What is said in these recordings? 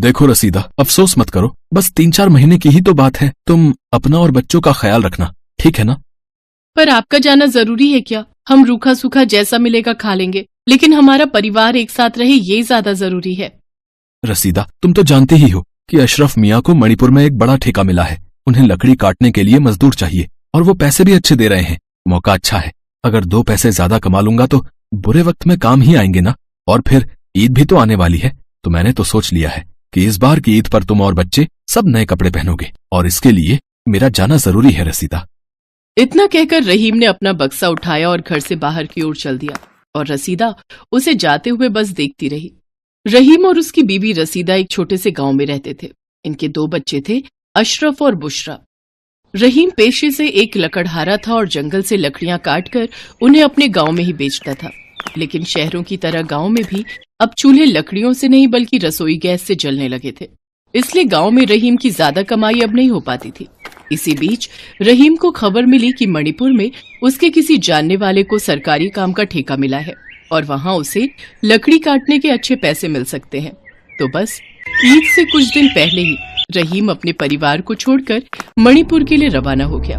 देखो रसीदा, अफसोस मत करो, बस 3-4 महीने की ही तो बात है। तुम अपना और बच्चों का ख्याल रखना, ठीक है ना? पर आपका जाना जरूरी है क्या? हम रूखा सूखा जैसा मिलेगा खा लेंगे, लेकिन हमारा परिवार एक साथ रहे ये ज्यादा जरूरी है। रसीदा, तुम तो जानती ही हो कि अशरफ मियाँ को मणिपुर में एक बड़ा ठेका मिला है। उन्हें लकड़ी काटने के लिए मजदूर चाहिए और वो पैसे भी अच्छे दे रहे हैं। मौका अच्छा है, अगर 2 पैसे ज्यादा कमा लूंगा तो बुरे वक्त में काम ही आएंगे ना। और फिर ईद भी तो आने वाली है, तो मैंने तो सोच लिया है कि इस बार की ईद पर तुम और बच्चे सब नए कपड़े पहनोगे और इसके लिए मेरा जाना जरूरी है रसीदा। इतना कहकर रहीम ने अपना बक्सा उठाया और घर से बाहर की ओर चल दिया और रसीदा उसे जाते हुए बस देखती रही। रहीम और उसकी बीवी रसीदा एक छोटे से गांव में रहते थे। इनके 2 बच्चे थे, अशरफ और बुशरा। रहीम पेशे से एक लकड़हारा था और जंगल से लकड़ियां काटकर उन्हें अपने गांव में ही बेचता था। लेकिन शहरों की तरह गांव में भी अब चूल्हे लकड़ियों से नहीं बल्कि रसोई गैस से जलने लगे थे, इसलिए गांव में रहीम की ज्यादा कमाई अब नहीं हो पाती थी। इसी बीच रहीम को खबर मिली कि मणिपुर में उसके किसी जानने वाले को सरकारी काम का ठेका मिला है और वहां उसे लकड़ी काटने के अच्छे पैसे मिल सकते हैं। तो बस ईद से कुछ दिन पहले ही रहीम अपने परिवार को छोड़कर मणिपुर के लिए रवाना हो गया।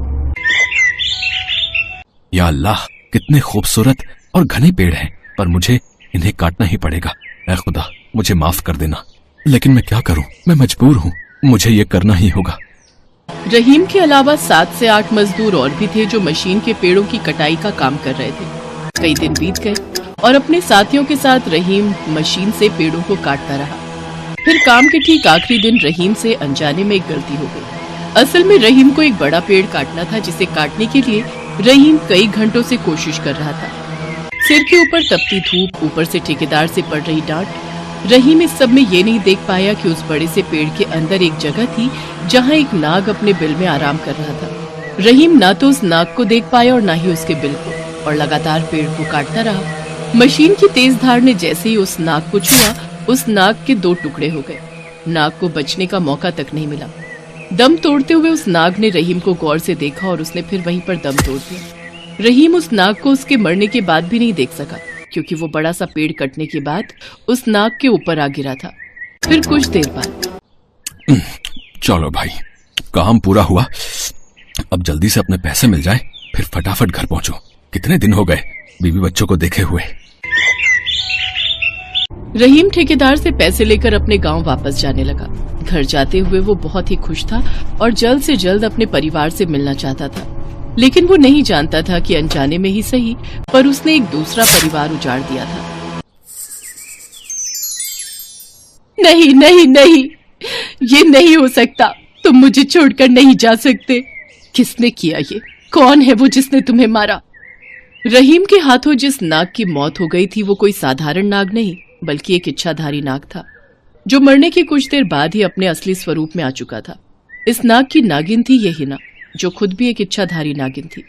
या अल्लाह, कितने खूबसूरत और घने पेड़ हैं, पर मुझे इन्हें काटना ही पड़ेगा। ऐ खुदा, मुझे माफ कर देना, लेकिन मैं क्या करूं, मैं मजबूर हूं, मुझे ये करना ही होगा। रहीम के अलावा 7 से 8 मजदूर और भी थे जो मशीन के पेड़ों की कटाई का काम कर रहे थे। कई दिन बीत गए और अपने साथियों के साथ रहीम मशीन से पेड़ों को काटता रहा। फिर काम के ठीक आखिरी दिन रहीम से अनजाने में एक गलती हो गई। असल में रहीम को एक बड़ा पेड़ काटना था, जिसे काटने के लिए रहीम कई घंटों से कोशिश कर रहा था। सिर के ऊपर तपती धूप, ऊपर से ठेकेदार से पड़ रही डांट। रहीम इस सब में ये नहीं देख पाया कि उस बड़े से पेड़ के अंदर एक जगह थी जहाँ एक नाग अपने बिल में आराम कर रहा था। रहीम ना तो उस नाग को देख पाया और ना ही उसके बिल को, और लगातार पेड़ को काटता रहा। मशीन की तेज धार ने जैसे ही उस नाग को छुआ, उस नाग के 2 टुकड़े हो गए। नाग को बचने का मौका तक नहीं मिला। दम तोड़ते हुए उस नाग ने रहीम को गौर से देखा और उसने फिर वहीं पर दम तोड़ दिया। रहीम उस नाग को उसके मरने के बाद भी नहीं देख सका, क्योंकि वो बड़ा सा पेड़ कटने के बाद उस नाग के ऊपर आ गिरा था। फिर कुछ देर बाद, चलो भाई, काम पूरा हुआ, अब जल्दी से अपने पैसे मिल जाए, फिर फटाफट घर पहुंचो। कितने दिन हो गए बीवी बच्चों को देखे हुए। रहीम ठेकेदार से पैसे लेकर अपने गांव वापस जाने लगा। घर जाते हुए वो बहुत ही खुश था और जल्द से जल्द अपने परिवार से मिलना चाहता था। लेकिन वो नहीं जानता था कि अनजाने में ही सही, पर उसने एक दूसरा परिवार उजाड़ दिया था। नहीं नहीं नहीं, ये नहीं हो सकता, तुम मुझे छोड़कर नहीं जा सकते। किसने किया ये? कौन है वो जिसने तुम्हें मारा? रहीम के हाथों जिस नाग की मौत हो गई थी वो कोई साधारण नाग नहीं, बल्कि एक इच्छाधारी नाग था, जो मरने के कुछ देर बाद ही अपने असली स्वरूप में आ चुका था। इस नाग की नागिन थी ये हिना, जो खुद भी एक इच्छाधारी नागिन थी।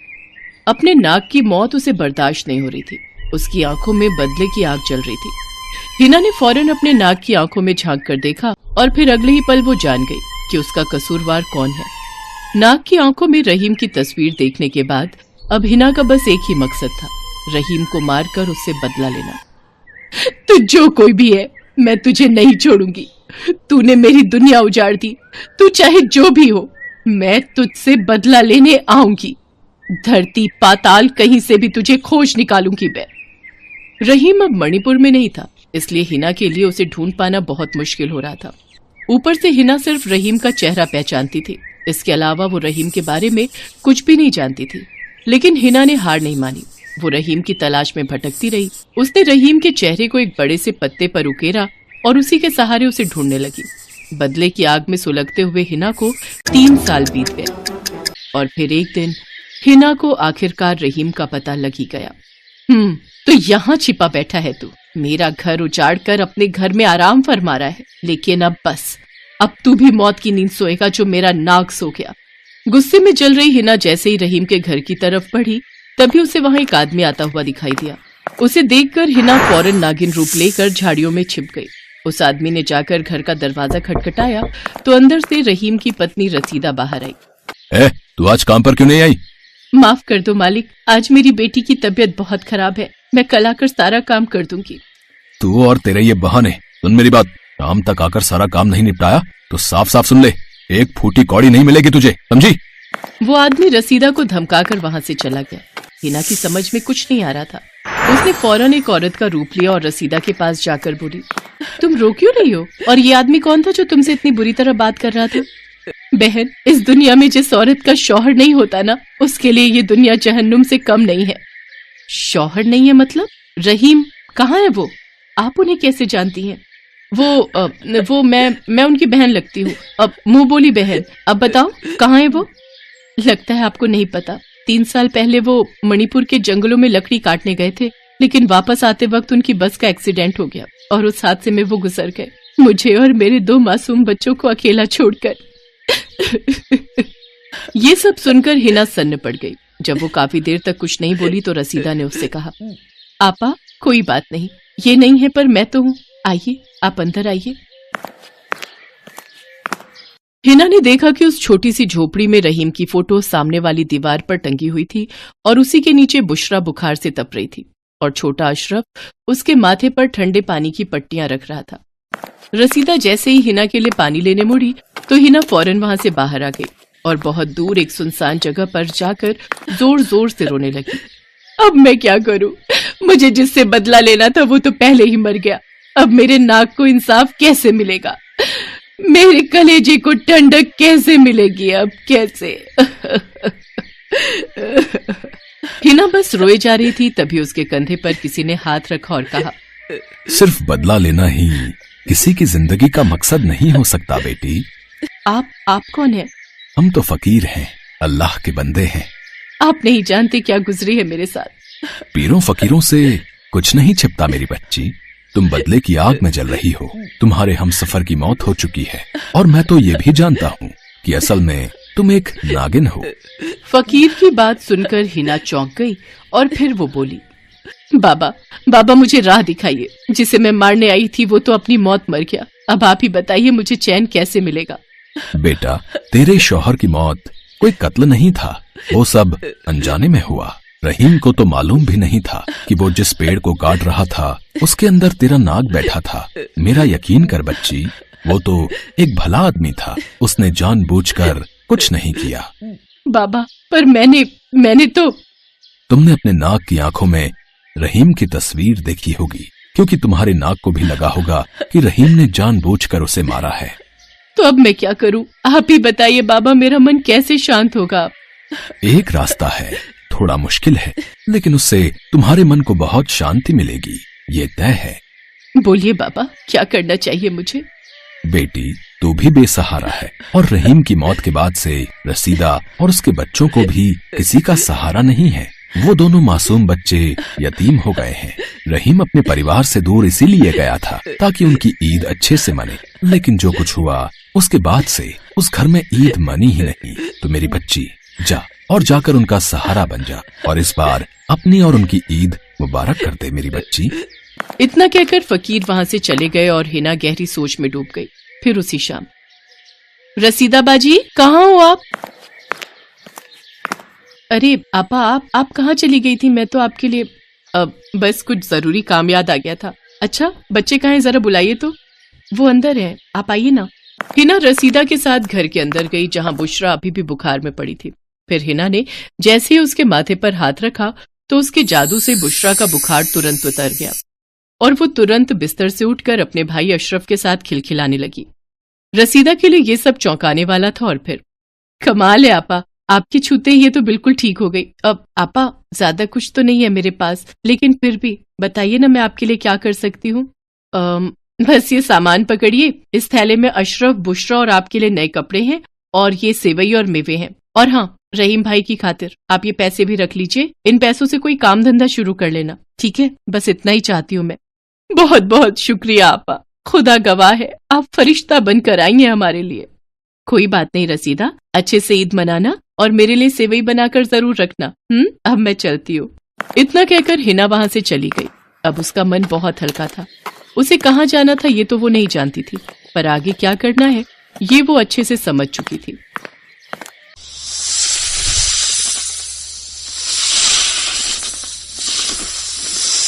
अपने नाग की मौत उसे बर्दाश्त नहीं हो रही थी। उसकी आंखों में बदले की आग जल रही थी। हिना ने फौरन अपने नाग की आंखों में झांक कर देखा और फिर अगले ही पल वो जान गई कि उसका कसूरवार कौन है। नाग की आंखों में रहीम की तस्वीर देखने के बाद अब हिना का बस एक ही मकसद था, रहीम को मारकर उससे बदला लेना। तू जो कोई भी है, मैं तुझे नहीं छोड़ूंगी। तूने मेरी दुनिया उजाड़ दी, तू चाहे जो भी हो, मैं तुझसे बदला लेने आऊंगी। धरती पाताल कहीं से भी तुझे खोज निकालूंगी मैं। रहीम अब मणिपुर में नहीं था, इसलिए हिना के लिए उसे ढूंढ पाना बहुत मुश्किल हो रहा था। ऊपर से हिना सिर्फ रहीम का चेहरा पहचानती थी, इसके अलावा वो रहीम के बारे में कुछ भी नहीं जानती थी। लेकिन हिना ने हार नहीं मानी। वो रहीम की तलाश में भटकती रही। उसने रहीम के चेहरे को एक बड़े से पत्ते पर उकेरा और उसी के सहारे उसे ढूंढने लगी। बदले की आग में सुलगते हुए हिना को 3 साल बीत गए और फिर एक दिन हिना को आखिरकार रहीम का पता लग ही गया। तो यहाँ छिपा बैठा है तू, मेरा घर उजाड़ कर अपने घर में आराम फरमा रहा है, लेकिन अब बस, अब तू भी मौत की नींद सोएगा जो मेरा नाग सो गया। गुस्से में जल रही हिना जैसे ही रहीम के घर की तरफ बढ़ी, तभी उसे वहां एक आदमी आता हुआ दिखाई दिया। उसे देखकर हिना फौरन नागिन रूप लेकर झाड़ियों में छिप गई। उस आदमी ने जाकर घर का दरवाजा खटखटाया तो अंदर से रहीम की पत्नी रसीदा बाहर आई। तू आज काम पर क्यों नहीं आई? माफ कर दो मालिक, आज मेरी बेटी की तबीयत बहुत खराब है, मैं कल आकर सारा काम कर दूंगी। तू और तेरे ये बहाने, सुन मेरी बात, शाम तक आकर सारा काम नहीं निपटाया तो साफ साफ सुन ले, एक फूटी कौड़ी नहीं मिलेगी तुझे, समझी? वो आदमी रसीदा को धमकाकर वहां से चला गया। हिना की समझ में कुछ नहीं आ रहा था। उसने फौरन एक औरत का रूप लिया और रसीदा के पास जाकर बोली, तुम रो क्यों रही हो? और ये आदमी कौन था जो तुमसे इतनी बुरी तरह बात कर रहा था? बहन, इस दुनिया में जिस औरत का शौहर नहीं होता ना, उसके लिए ये दुनिया जहन्नुम से कम नहीं है। शौहर नहीं है मतलब? रहीम कहाँ है वो? आप उन्हें कैसे जानती हैं? वो मैं उनकी बहन लगती हूँ। अब मुंह बोली बहन, अब बताओ कहाँ है वो? लगता है आपको नहीं पता। 3 साल पहले वो मणिपुर के जंगलों में लकड़ी काटने गए थे, लेकिन वापस आते वक्त उनकी बस का एक्सीडेंट हो गया और उस हादसे में वो गुजर गए, मुझे और मेरे 2 मासूम बच्चों को अकेला छोड़कर। ये सब सुनकर हिना सन्न पड़ गई। जब वो काफी देर तक कुछ नहीं बोली तो रसीदा ने उससे कहा, आपा कोई बात नहीं, ये नहीं है पर मैं तो हूँ, आइए आप अंदर आइए। हिना ने देखा कि उस छोटी सी झोपड़ी में रहीम की फोटो सामने वाली दीवार पर टंगी हुई थी और उसी के नीचे बुशरा बुखार से तप रही थी और छोटा अशरफ उसके माथे पर ठंडे पानी की पट्टियां रख रहा था। रसीदा जैसे ही हिना के लिए पानी लेने मुड़ी तो हिना फौरन वहां से बाहर आ गई और बहुत दूर एक सुनसान जगह पर जाकर जोर जोर से रोने लगी। अब मैं क्या करूं? मुझे जिससे बदला लेना था वो तो पहले ही मर गया। अब मेरे नाक को इंसाफ कैसे मिलेगा? मेरे कलेजे को ठंडक कैसे मिलेगी? अब कैसे? हिना बस रोए जा रही थी, तभी उसके कंधे पर किसी ने हाथ रखा और कहा, सिर्फ बदला लेना ही किसी की जिंदगी का मकसद नहीं हो सकता बेटी। आप कौन है? हम तो फकीर हैं, अल्लाह के बंदे हैं। आप नहीं जानते क्या गुजरी है मेरे साथ। पीरों फकीरों से कुछ नहीं छिपता मेरी बच्ची। तुम बदले की आग में जल रही हो। तुम्हारे हमसफर की मौत हो चुकी है और मैं तो ये भी जानता हूँ कि असल में तुम एक नागिन हो। फकीर की बात सुनकर हिना चौंक गई और फिर वो बोली, बाबा मुझे राह दिखाइए। जिसे मैं मारने आई थी वो तो अपनी मौत मर गया। अब आप ही बताइए मुझे चैन कैसे मिलेगा? बेटा, तेरे शौहर की मौत कोई कत्ल नहीं था, वो सब अनजाने में हुआ। रहीम को तो मालूम भी नहीं था कि वो जिस पेड़ को काट रहा था उसके अंदर तेरा नाग बैठा था। मेरा यकीन कर बच्ची, वो तो एक भला आदमी था, उसने जानबूझकर कुछ नहीं किया। बाबा, पर मैंने तो। तुमने अपने नाग की आंखों में रहीम की तस्वीर देखी होगी, क्योंकि तुम्हारे नाग को भी लगा होगा कि रहीम ने जानबूझकर उसे मारा है। तो अब मैं क्या करूं? आप ही बताइए बाबा, मेरा मन कैसे शांत होगा? एक रास्ता है, थोड़ा मुश्किल है, लेकिन उससे तुम्हारे मन को बहुत शांति मिलेगी, ये तय है। बोलिए बाबा, क्या करना चाहिए मुझे? बेटी, तू भी बेसहारा है और रहीम की मौत के बाद से रसीदा और उसके बच्चों को भी किसी का सहारा नहीं है। वो दोनों मासूम बच्चे यतीम हो गए हैं। रहीम अपने परिवार से दूर इसीलिए गया था ताकि उनकी ईद अच्छे से मने, लेकिन जो कुछ हुआ उसके बाद से उस घर में ईद मनी ही नहीं। तो मेरी बच्ची, जा और जाकर उनका सहारा बन जा और इस बार अपनी और उनकी ईद मुबारक कर दे मेरी बच्ची। इतना कहकर फकीर वहां से चले गए और हिना गहरी सोच में डूब गई। फिर उसी शाम, रसीदा बाजी, कहाँ हो आप? अरे आपा, आप कहाँ चली गई थी? मैं तो आपके लिए बस कुछ जरूरी काम याद आ गया था। अच्छा, बच्चे कहाँ हैं? जरा बुलाइए तो। वो अंदर हैं, आप आइए ना। हिना रसीदा के साथ घर के अंदर गई, जहाँ बुशरा अभी भी बुखार में पड़ी थी। फिर हिना ने जैसे ही उसके माथे पर हाथ रखा तो उसके जादू से बुशरा का बुखार तुरंत उतर गया और वो तुरंत बिस्तर से उठकर अपने भाई अशरफ के साथ खिलखिलाने लगी। रसीदा के लिए ये सब चौंकाने वाला था और फिर, कमाल है आपा, आपके छूते ही ये तो बिल्कुल ठीक हो गई। अब आपा, ज्यादा कुछ तो नहीं है मेरे पास, लेकिन फिर भी बताइए ना मैं आपके लिए क्या कर सकती हूँ। बस ये सामान पकड़िए, इस थैले में अशरफ, बुशरा और आपके लिए नए कपड़े हैं और ये सेवई और मेवे हैं। और हाँ, रहीम भाई की खातिर आप ये पैसे भी रख लीजिए। इन पैसों से कोई काम धंधा शुरू कर लेना, ठीक है? बस इतना ही चाहती हूँ मैं। बहुत बहुत शुक्रिया आपा, खुदा गवाह है, आप फरिश्ता बनकर आई हैं हमारे लिए। कोई बात नहीं रसीदा, अच्छे से ईद मनाना और मेरे लिए सेवई बनाकर जरूर रखना। अब मैं चलती हूँ। इतना कहकर हिना वहां से चली गई। अब उसका मन बहुत हल्का था। उसे कहाँ जाना था ये तो वो नहीं जानती थी, पर आगे क्या करना है ये वो अच्छे से समझ चुकी थी।